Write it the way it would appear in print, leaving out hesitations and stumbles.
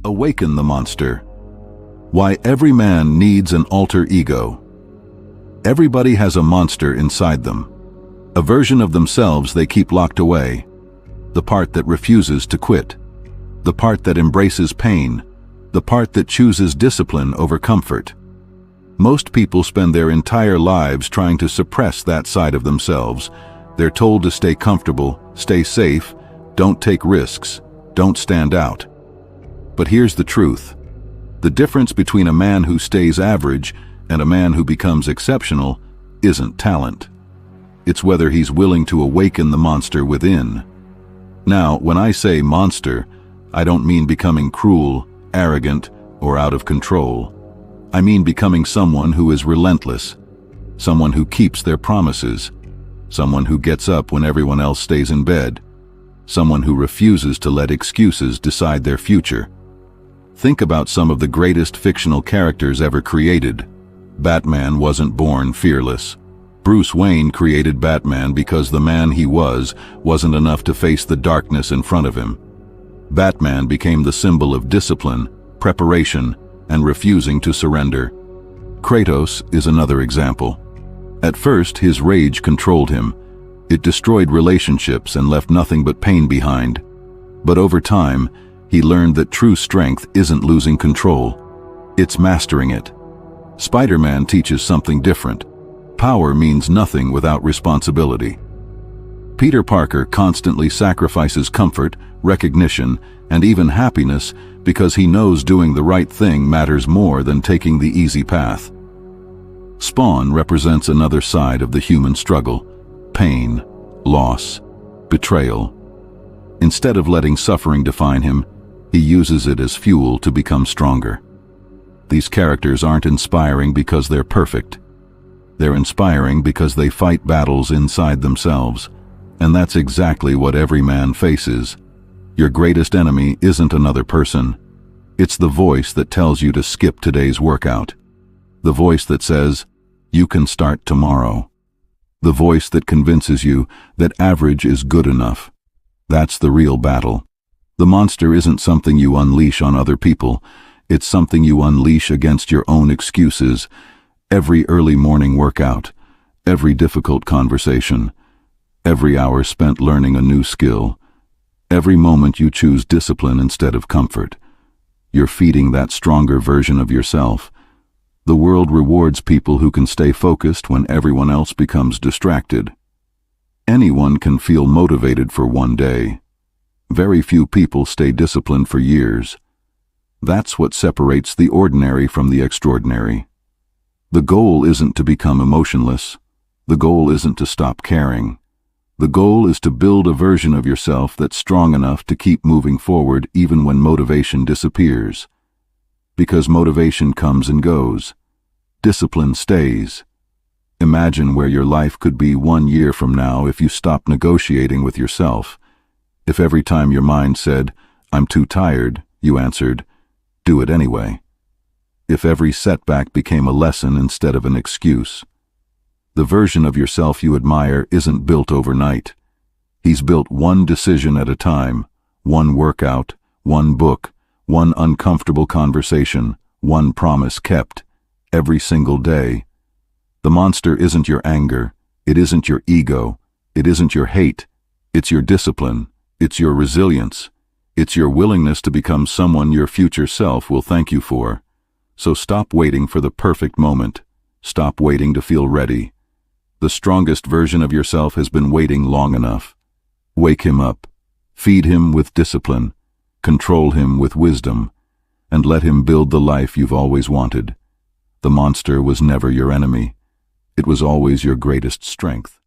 Awaken the Monster. Why every man needs an alter ego. Everybody has a monster inside them. A version of themselves they keep locked away. The part that refuses to quit. The part that embraces pain. The part that chooses discipline over comfort. Most people spend their entire lives trying to suppress that side of themselves. They're told to stay comfortable, stay safe, don't take risks, don't stand out. But here's the truth. The difference between a man who stays average and a man who becomes exceptional isn't talent. It's whether he's willing to awaken the monster within. Now, when I say monster, I don't mean becoming cruel, arrogant, or out of control. I mean becoming someone who is relentless, someone who keeps their promises, someone who gets up when everyone else stays in bed, someone who refuses to let excuses decide their future. Think about some of the greatest fictional characters ever created. Batman wasn't born fearless. Bruce Wayne created Batman because the man he wasn't enough to face the darkness in front of him. Batman became the symbol of discipline, preparation, and refusing to surrender. Kratos is another example. At first, his rage controlled him. It destroyed relationships and left nothing but pain behind. But over time, he learned that true strength isn't losing control. It's mastering it. Spider-Man teaches something different. Power means nothing without responsibility. Peter Parker constantly sacrifices comfort, recognition, and even happiness because he knows doing the right thing matters more than taking the easy path. Spawn represents another side of the human struggle: pain, loss, betrayal. Instead of letting suffering define him, he uses it as fuel to become stronger. These characters aren't inspiring because they're perfect. They're inspiring because they fight battles inside themselves. And that's exactly what every man faces. Your greatest enemy isn't another person. It's the voice that tells you to skip today's workout. The voice that says, you can start tomorrow. The voice that convinces you that average is good enough. That's the real battle. The monster isn't something you unleash on other people. It's something you unleash against your own excuses. Every early morning workout, every difficult conversation, every hour spent learning a new skill, every moment you choose discipline instead of comfort. You're feeding that stronger version of yourself. The world rewards people who can stay focused when everyone else becomes distracted. Anyone can feel motivated for one day. Very few people stay disciplined for years. That's what separates the ordinary from the extraordinary. The goal isn't to become emotionless. The goal isn't to stop caring. The goal is to build a version of yourself that's strong enough to keep moving forward even when motivation disappears. Because motivation comes and goes. Discipline stays. Imagine where your life could be 1 year from now if you stopped negotiating with yourself. If every time your mind said, I'm too tired, you answered, do it anyway. If every setback became a lesson instead of an excuse. The version of yourself you admire isn't built overnight. He's built one decision at a time, one workout, one book, one uncomfortable conversation, one promise kept, every single day. The monster isn't your anger, it isn't your ego, it isn't your hate, it's your discipline, it's your resilience, it's your willingness to become someone your future self will thank you for. So stop waiting for the perfect moment. Stop waiting to feel ready. The strongest version of yourself has been waiting long enough. Wake him up. Feed him with discipline. Control him with wisdom. And let him build the life you've always wanted. The monster was never your enemy. It was always your greatest strength.